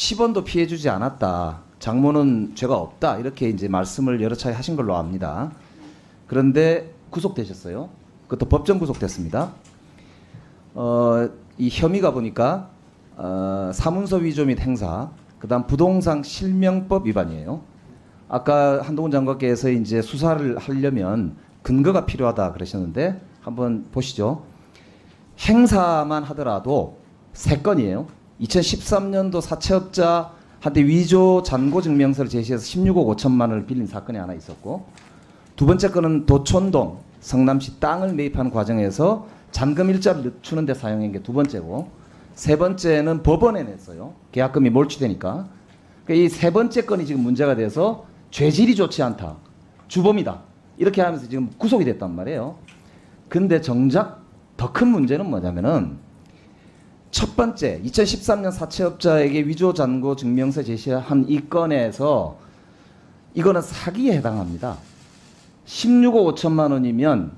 10원도 피해주지 않았다. 장모는 죄가 없다. 이렇게 이제 말씀을 여러 차례 하신 걸로 압니다. 그런데 구속되셨어요. 그것도 법정 구속됐습니다. 이 혐의가 보니까 사문서 위조 및 행사, 그다음 부동산 실명법 위반이에요. 아까 한동훈 장관께서 이제 수사를 하려면 근거가 필요하다 그러셨는데 한번 보시죠. 행사만 하더라도 3건이에요. 2013년도 사채업자한테 위조 잔고 증명서를 제시해서 16억 5천만 원을 빌린 사건이 하나 있었고, 두 번째 건은 도촌동 성남시 땅을 매입하는 과정에서 잔금 일자를 늦추는 데 사용한 게 두 번째고, 세 번째는 법원에 냈어요. 계약금이 몰취되니까. 그러니까 이 세 번째 건이 지금 문제가 돼서 죄질이 좋지 않다, 주범이다, 이렇게 하면서 지금 구속이 됐단 말이에요. 근데 정작 더 큰 문제는 뭐냐면은, 첫 번째 2013년 사채업자에게 위조 잔고 증명서 제시한 이 건에서 이거는 사기에 해당합니다. 16억 5천만 원이면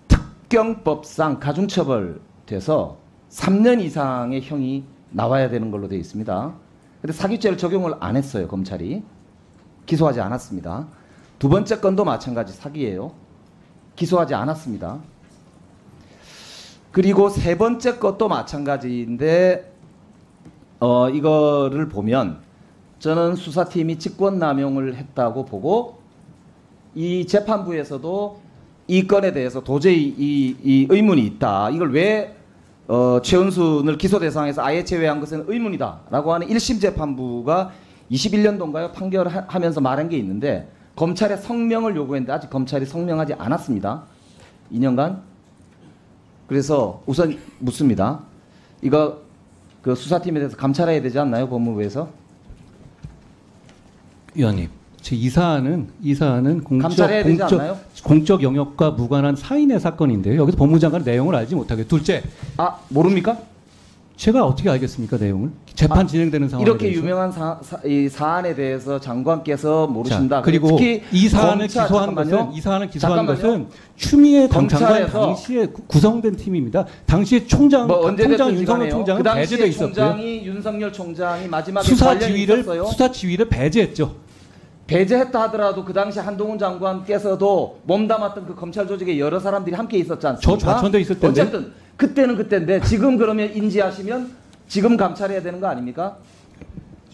특경법상 가중처벌 돼서 3년 이상의 형이 나와야 되는 걸로 되어 있습니다. 근데 사기죄를 적용을 안 했어요. 검찰이 기소하지 않았습니다. 두 번째 건도 마찬가지 사기예요. 기소하지 않았습니다. 그리고 세 번째 것도 마찬가지인데, 이거를 보면 저는 수사팀이 직권남용을 했다고 보고, 이 재판부에서도 이 건에 대해서 도저히 이 의문이 있다. 이걸 왜 최은순을 기소 대상에서 아예 제외한 것은 의문이다라고 하는 1심 재판부가 21년도인가요? 판결하면서 말한 게 있는데, 검찰의 성명을 요구했는데 아직 검찰이 성명하지 않았습니다. 2년간. 그래서 우선 묻습니다. 이거 그 수사팀에 대해서 감찰해야 되지 않나요? 법무부에서? 위원님, 이 사안은 감찰해야 되지 않나요? 공적 영역과 무관한 사인의 사건인데요. 여기서 법무장관은 내용을 알지 못하게. 둘째, 모릅니까? 제가 어떻게 알겠습니까, 내용을? 재판 진행되는 상황에 이렇게 대해서. 유명한 이 사안에 대해서 장관께서 모르신다. 자, 그리고 특히 이 사안을 기소한 것은 추미애 장관 당시에 구성된 팀입니다. 당시에 총장 윤석열 총장은 배제돼 있었고요. 총장이 윤석열 총장이 마지막에 수사 지휘를 배제했죠. 배제했다 하더라도 그 당시 한동훈 장관께서도 몸담았던 그 검찰 조직에 여러 사람들이 함께 있었지 않습니까? 저 좌천돼 있을 텐데. 어쨌든 그때는 그때인데 지금 그러면 인지하시면 지금 감찰해야 되는 거 아닙니까?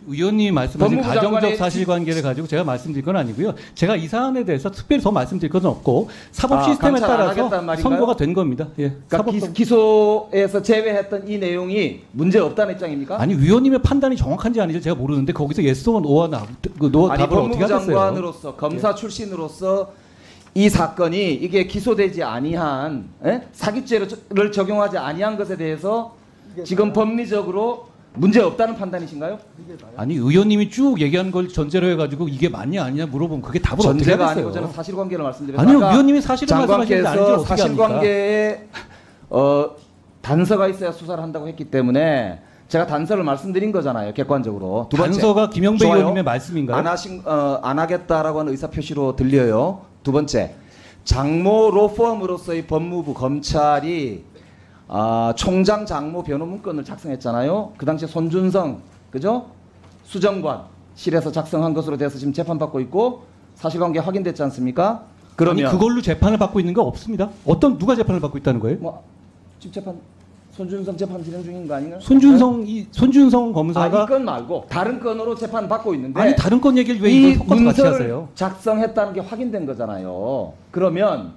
의원님이 말씀하신 가정적 사실관계를 가지고 제가 말씀드릴 건 아니고요. 제가 이 사안에 대해서 특별히 더 말씀드릴 것은 없고, 사법 시스템에 따라서 선고가 된 겁니다. 예, 그러니까 기소에서 제외했던 이 내용이 문제 없다는 입장입니까? 아니, 위원님의 판단이 정확한지 아닌지 제가 모르는데 거기서 예스와 노와 답을 어떻게 하겠어요? 법무부 장관으로서 검사 출신으로서 이 사건이 이게 기소되지 아니한 사기죄를 적용하지 아니한 것에 대해서 지금 법리적으로 문제 없다는 판단이신가요? 아니, 의원님이 쭉 얘기한 걸 전제로 해가지고 이게 맞냐 아니냐 물어보면 그게 답을 어떻게 하겠어요? 전제가 아니고 저는 사실관계를 말씀드렸어요. 아니요, 의원님이 사실을 말씀하시는데 아니죠. 어떻게 사실관계에 단서가 있어야 수사를 한다고 했기 때문에 제가 단서를 말씀드린 거잖아요. 객관적으로. 두 번째, 단서가 김영배 의원님의 말씀인가요? 안 하겠다라고 하는 의사표시로 들려요. 두 번째, 장모 로펌으로서의 법무부 검찰이 총장 장모 변호 문건을 작성했잖아요. 그 당시에 손준성, 그죠? 수정관실에서 작성한 것으로 돼서 지금 재판받고 있고 사실관계 확인됐지 않습니까? 그러면 아니, 그걸로 재판을 받고 있는 거 없습니다. 누가 재판을 받고 있다는 거예요? 지금 재판 손준성 재판 진행 중인 거 아닌가요? 손준성 검사가 이 건 말고 다른 건으로 재판 받고 있는데, 아니, 다른 건 얘기를 왜 이걸 섞어서 같이 하세요? 작성했다는 게 확인된 거잖아요. 그러면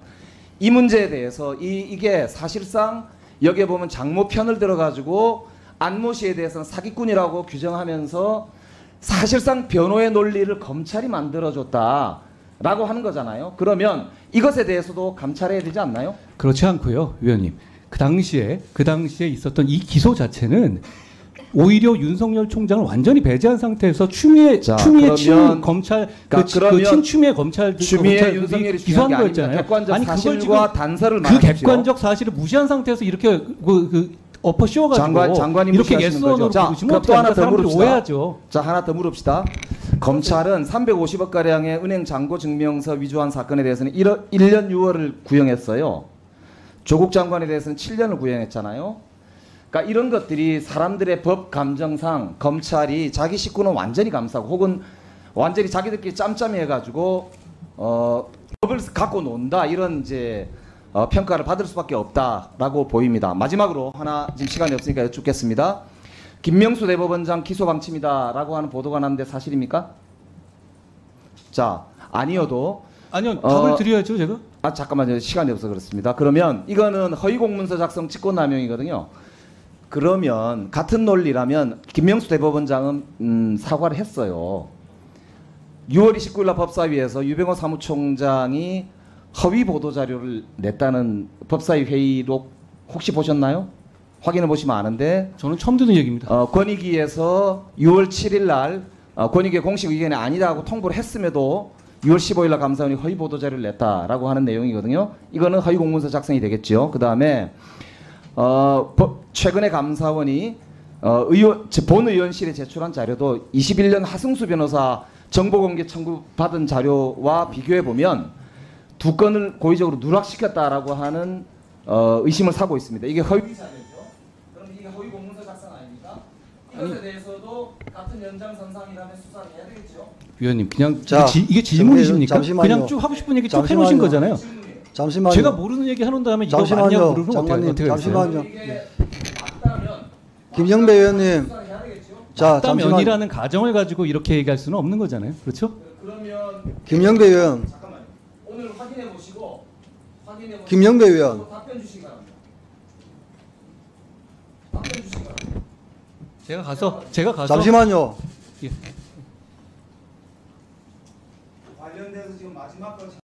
이 문제에 대해서 이게 사실상 여기에 보면 장모 편을 들어가지고 안모 씨에 대해서는 사기꾼이라고 규정하면서 사실상 변호의 논리를 검찰이 만들어줬다라고 하는 거잖아요. 그러면 이것에 대해서도 감찰해야 되지 않나요? 그렇지 않고요, 위원님. 그 당시에 있었던 이 기소 자체는 오히려 윤석열 총장을 완전히 배제한 상태에서 추미애 검찰 친추미애 검찰들이 윤석열이 기소한 거였잖아요. 객관적 사실과 단서를 말하십시오. 그 객관적 사실을 무시한 상태에서 이렇게 엎어 씌워가지고 장관이 이렇게 예스원으로 부르시면 또 하나 더 물읍시다. 오해하죠. 자, 하나 더 물읍시다. 검찰은 350억 가량의 은행 잔고 증명서 위조한 사건에 대해서는 1년 6월을 구형했어요. 조국 장관에 대해서는 7년을 구형했잖아요. 그러니까 이런 것들이 사람들의 법 감정상 검찰이 자기 식구는 완전히 감싸고 혹은 완전히 자기들끼리 짬짬이 해가지고 법을 갖고 논다 이런 이제 평가를 받을 수밖에 없다라고 보입니다. 마지막으로 하나 지금 시간이 없으니까 여쭙겠습니다. 김명수 대법원장 기소 방침이다라고 하는 보도가 났는데 사실입니까? 자, 아니어도 아니요, 답을 드려야죠, 제가. 아 잠깐만요, 시간이 없어 그렇습니다. 그러면 이거는 허위 공문서 작성 직권남용이거든요. 그러면 같은 논리라면 김명수 대법원장은 사과를 했어요. 6월 29일 날 법사위에서 유병호 사무총장이 허위 보도 자료를 냈다는 법사위 회의록 혹시 보셨나요? 확인해 보시면 아는데 저는 처음 듣는 얘기입니다. 권익위에서 6월 7일 날 권익위의 공식 의견이 아니라고 통보를 했음에도 6월 15일 날 감사원이 허위 보도 자료를 냈다라고 하는 내용이거든요. 이거는 허위 공문서 작성이 되겠죠. 그다음에 최근에 감사원이 본의원실에 제출한 자료도 21년 하승수 변호사 정보공개 청구 받은 자료와 비교해 보면 두 건을 고의적으로 누락시켰다라고 하는 의심을 사고 있습니다. 이게 허위 자료죠. 그럼 이게 허위 공문서 작성 아닙니까? 이것에 대해서도 같은 연장선상이라면 수사를 해야 되겠죠. 위원님, 그냥 자, 이게 질문이십니까? 잠시만요. 그냥 쭉 하고 싶은 얘기 쭉 잠시만요. 해놓으신 거잖아요. 잠시만요. 제가 모르는 얘기 하는 다음에 이거 맞냐 물으면 장관님, 어떻게 하겠어요? 잠시만요. 이게 맞다면 김영배 의원님, 수사를 해야 되겠죠. 자, 잠시만. 맞다면이라는 가정을 가지고 이렇게 얘기할 수는 없는 거잖아요. 그렇죠? 그러면 김영배 의원, 잠깐만요. 오늘 확인해 보시고 김영배 의원. 답변 주시기 바랍니다. 답변 주시기 바랍니다. 제가 가서 잠시만요. 예. 관련돼서 지금 마지막 걸